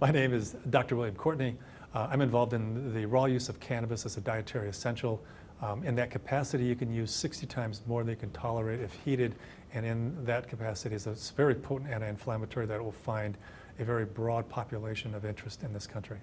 My name is Dr. William Courtney. I'm involved in the raw use of cannabis as a dietary essential. In that capacity, you can use 60 times more than you can tolerate if heated, and in that capacity is a very potent anti-inflammatory that will find a very broad population of interest in this country.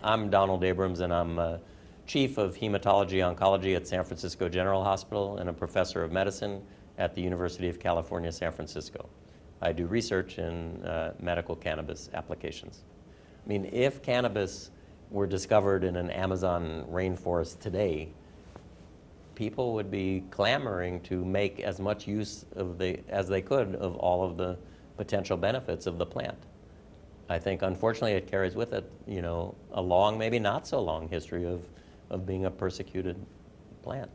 I'm Donald Abrams, and I'm Chief of Hematology Oncology at San Francisco General Hospital and a Professor of Medicine at the University of California, San Francisco. I do research in medical cannabis applications. I mean, if cannabis were discovered in an Amazon rainforest today, people would be clamoring to make as much use as they could of all of the potential benefits of the plant. I think, unfortunately, it carries with it, a long, maybe not so long history of being a persecuted plant.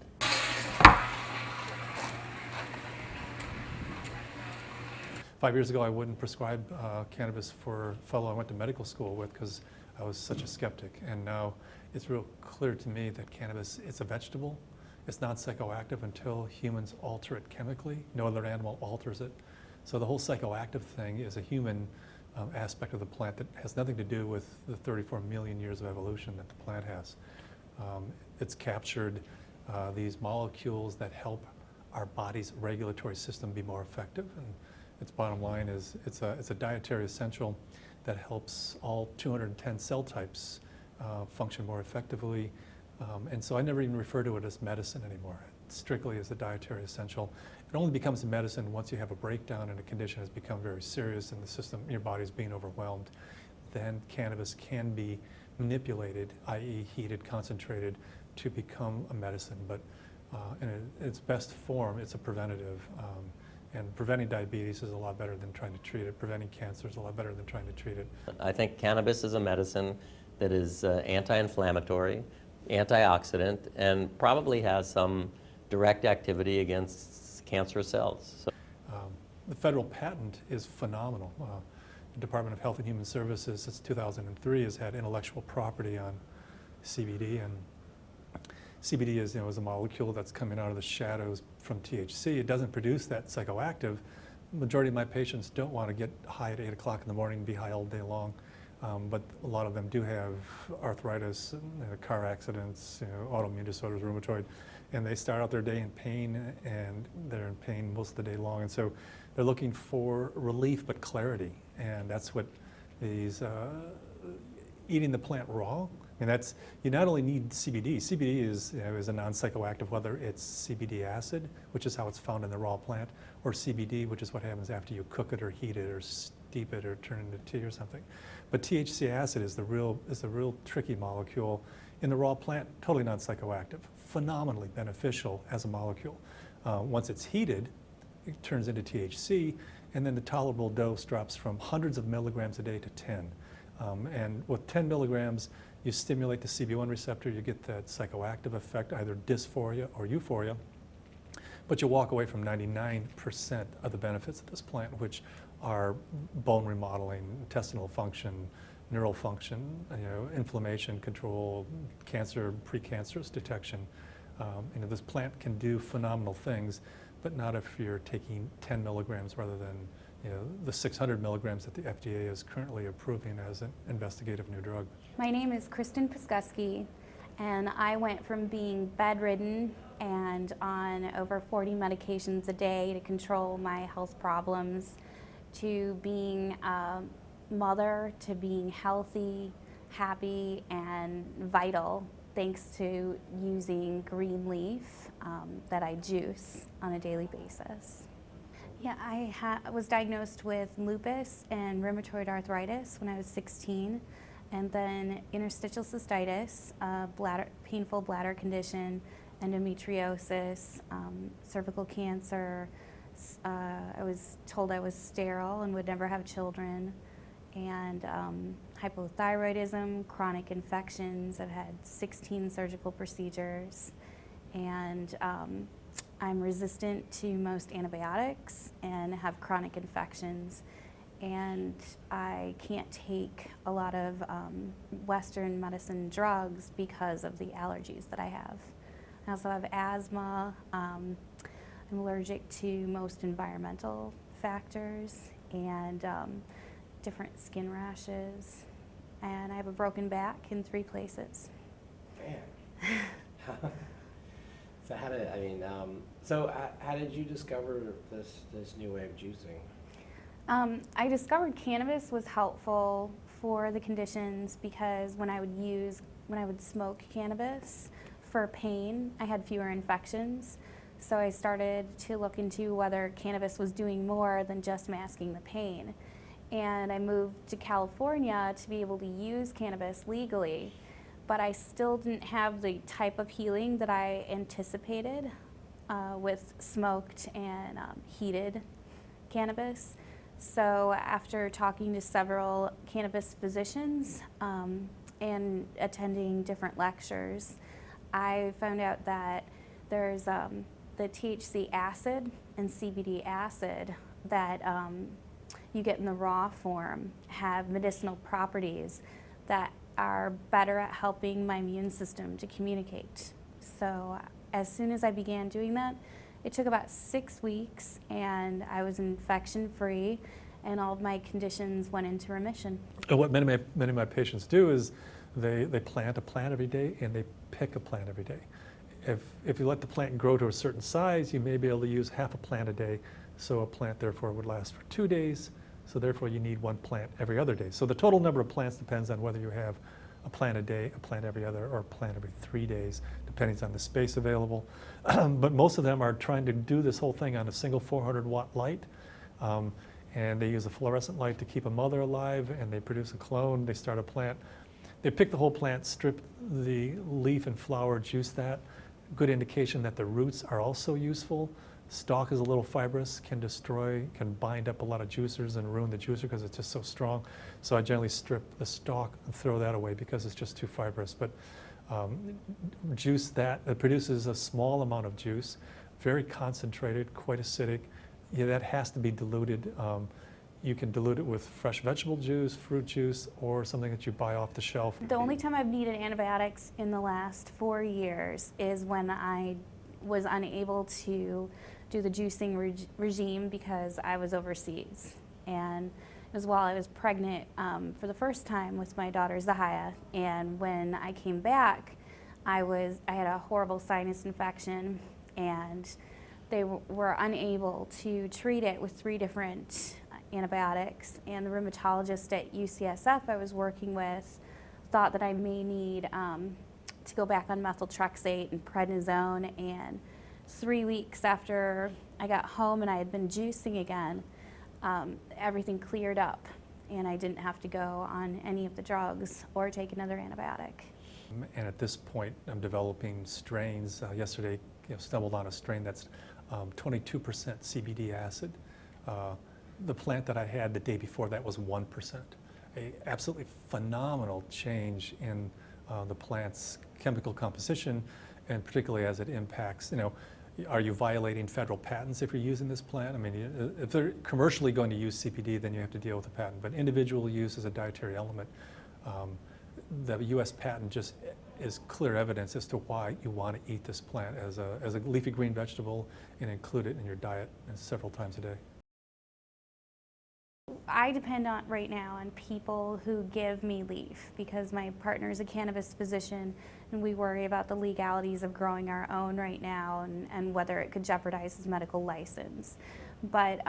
5 years ago, I wouldn't prescribe cannabis for a fellow I went to medical school with because I was such a skeptic. And now it's real clear to me that cannabis, it's a vegetable. It's not psychoactive until humans alter it chemically. No other animal alters it. So the whole psychoactive thing is a human aspect of the plant that has nothing to do with the 34 million years of evolution that the plant has. It's captured these molecules that help our body's regulatory system be more effective. And its bottom line is it's a dietary essential that helps all 210 cell types function more effectively. And so I never even refer to it as medicine anymore. Strictly as a dietary essential. It only becomes a medicine once you have a breakdown and a condition has become very serious and the system, your body's being overwhelmed. Then cannabis can be manipulated, i.e. heated, concentrated, to become a medicine. But in its best form, it's a preventative. And preventing diabetes is a lot better than trying to treat it. Preventing cancer is a lot better than trying to treat it. I think cannabis is a medicine that is anti-inflammatory, antioxidant, and probably has some direct activity against cancer cells. So, the federal patent is phenomenal. The Department of Health and Human Services since 2003 has had intellectual property on CBD, and CBD is, is a molecule that's coming out of the shadows from THC. It doesn't produce that psychoactive. The majority of my patients don't want to get high at 8 o'clock in the morning and be high all day long. But a lot of them do have arthritis, car accidents, autoimmune disorders, rheumatoid, and they start out their day in pain, and they're in pain most of the day long. And so they're looking for relief but clarity, and that's what these eating the plant raw. I mean, you not only need CBD. CBD is a non-psychoactive, whether it's CBD acid, which is how it's found in the raw plant, or CBD, which is what happens after you cook it or heat it or steep it or turn it into tea or something. But THC acid is the real tricky molecule in the raw plant, totally non-psychoactive, phenomenally beneficial as a molecule. Once it's heated, it turns into THC, and then the tolerable dose drops from hundreds of milligrams a day to 10. And with 10 milligrams, you stimulate the CB1 receptor, you get that psychoactive effect, either dysphoria or euphoria, but you walk away from 99% of the benefits of this plant, which are bone remodeling, intestinal function, neural function, inflammation control, cancer, precancerous detection. This plant can do phenomenal things, but not if you're taking 10 milligrams rather than the 600 milligrams that the FDA is currently approving as an investigative new drug. My name is Kristen Piskuski, and I went from being bedridden and on over 40 medications a day to control my health problems to being a mother, to being healthy, happy, and vital thanks to using green leaf that I juice on a daily basis. Yeah, I was diagnosed with lupus and rheumatoid arthritis when I was 16, and then interstitial cystitis, painful bladder condition, endometriosis, cervical cancer. I was told I was sterile and would never have children, and hypothyroidism, chronic infections. I've had 16 surgical procedures, and I'm resistant to most antibiotics and have chronic infections. and I can't take a lot of Western medicine drugs because of the allergies that I have. I also have asthma. I'm allergic to most environmental factors and different skin rashes. And I have a broken back in 3 places. Man. So how did, how did you discover this new way of juicing? I discovered cannabis was helpful for the conditions because when I would smoke cannabis for pain, I had fewer infections. So I started to look into whether cannabis was doing more than just masking the pain. And I moved to California to be able to use cannabis legally, but I still didn't have the type of healing that I anticipated with smoked and heated cannabis. So after talking to several cannabis physicians and attending different lectures, I found out that there's the THC acid and CBD acid that you get in the raw form have medicinal properties that are better at helping my immune system to communicate. So as soon as I began doing that, it took about 6 weeks and I was infection-free and all of my conditions went into remission. And what many of my patients do is they plant a plant every day and they pick a plant every day. If you let the plant grow to a certain size, you may be able to use half a plant a day. So a plant therefore would last for 2 days. So therefore you need 1 plant every other day. So the total number of plants depends on whether you have a plant a day, a plant every other, or a plant every 3 days, depending on the space available. But most of them are trying to do this whole thing on a single 400-watt light. And they use a fluorescent light to keep a mother alive, and they produce a clone. They start a plant. They pick the whole plant, strip the leaf and flower, juice that. Good indication that the roots are also useful. Stalk is a little fibrous, can bind up a lot of juicers and ruin the juicer because it's just so strong. So I generally strip the stalk and throw that away because it's just too fibrous. But juice that, it produces a small amount of juice, very concentrated, quite acidic. Yeah, that has to be diluted. You can dilute it with fresh vegetable juice, fruit juice, or something that you buy off the shelf. The only time I've needed antibiotics in the last 4 years is when I was unable to do the juicing regime because I was overseas. And it was while I was pregnant for the first time with my daughter Zahaya. And when I came back, I had a horrible sinus infection, and they were unable to treat it with 3 different antibiotics. And the rheumatologist at UCSF I was working with thought that I may need to go back on methotrexate and prednisone. And 3 weeks after I got home and I had been juicing again, everything cleared up and I didn't have to go on any of the drugs or take another antibiotic. And at this point, I'm developing strains. Yesterday, stumbled on a strain that's 22% CBD acid. The plant that I had the day before that was 1%. A absolutely phenomenal change in the plant's chemical composition, and particularly as it impacts, are you violating federal patents if you're using this plant? I mean, if they're commercially going to use CBD, then you have to deal with the patent. But individual use as a dietary element, the U.S. patent just is clear evidence as to why you want to eat this plant as a leafy green vegetable and include it in your diet several times a day. I depend on right now on people who give me leaf because my partner is a cannabis physician and we worry about the legalities of growing our own right now and whether it could jeopardize his medical license. But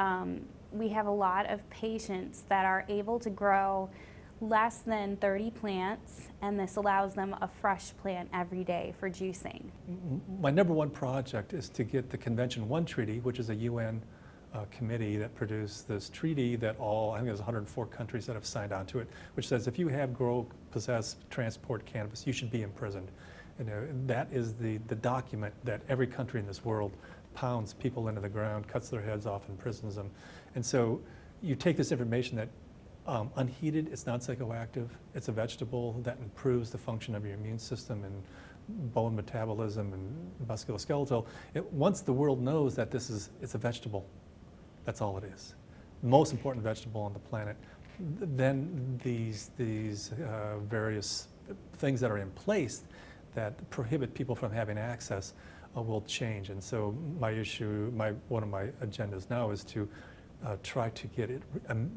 we have a lot of patients that are able to grow less than 30 plants, and this allows them a fresh plant every day for juicing. My #1 project is to get the Convention 1 treaty, which is a UN committee that produced this treaty that I think there's 104 countries that have signed on to it, which says if you have, grow, possess, transport cannabis, you should be imprisoned. That is the document that every country in this world pounds people into the ground, cuts their heads off, and imprisons them. And so you take this information that unheated, it's not psychoactive, it's a vegetable that improves the function of your immune system and bone metabolism and musculoskeletal. Once the world knows that it's a vegetable, that's all it is. most important vegetable on the planet, then these various things that are in place that prohibit people from having access will change. And so one of my agendas now is to try to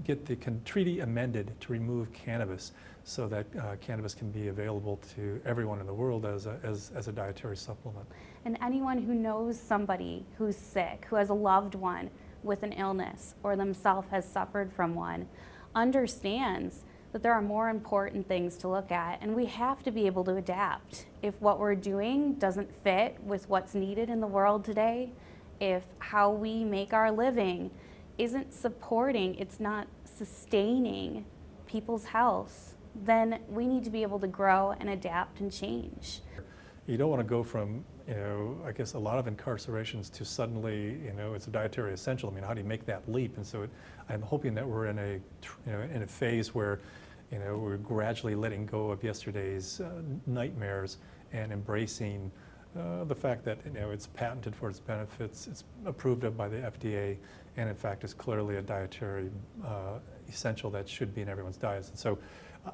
get the treaty amended to remove cannabis, so that cannabis can be available to everyone in the world as a dietary supplement. And anyone who knows somebody who's sick, who has a loved one with an illness, or themselves has suffered from one, understands that there are more important things to look at, and we have to be able to adapt. If what we're doing doesn't fit with what's needed in the world today, if how we make our living isn't supporting, it's not sustaining people's health, then we need to be able to grow and adapt and change. You don't want to go from, I guess a lot of incarcerations to suddenly, it's a dietary essential. I mean, how do you make that leap? And so I'm hoping that we're in a phase where, we're gradually letting go of yesterday's nightmares and embracing the fact that, it's patented for its benefits, it's approved of by the FDA, and in fact is clearly a dietary essential that should be in everyone's diets. And so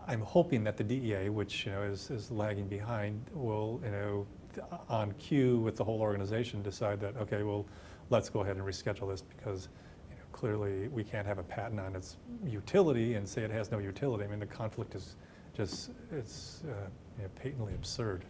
I'm hoping that the DEA, which is lagging behind, will on cue with the whole organization decide that, okay, well, let's go ahead and reschedule this, because clearly we can't have a patent on its utility and say it has no utility. I mean, the conflict is just, it's patently absurd.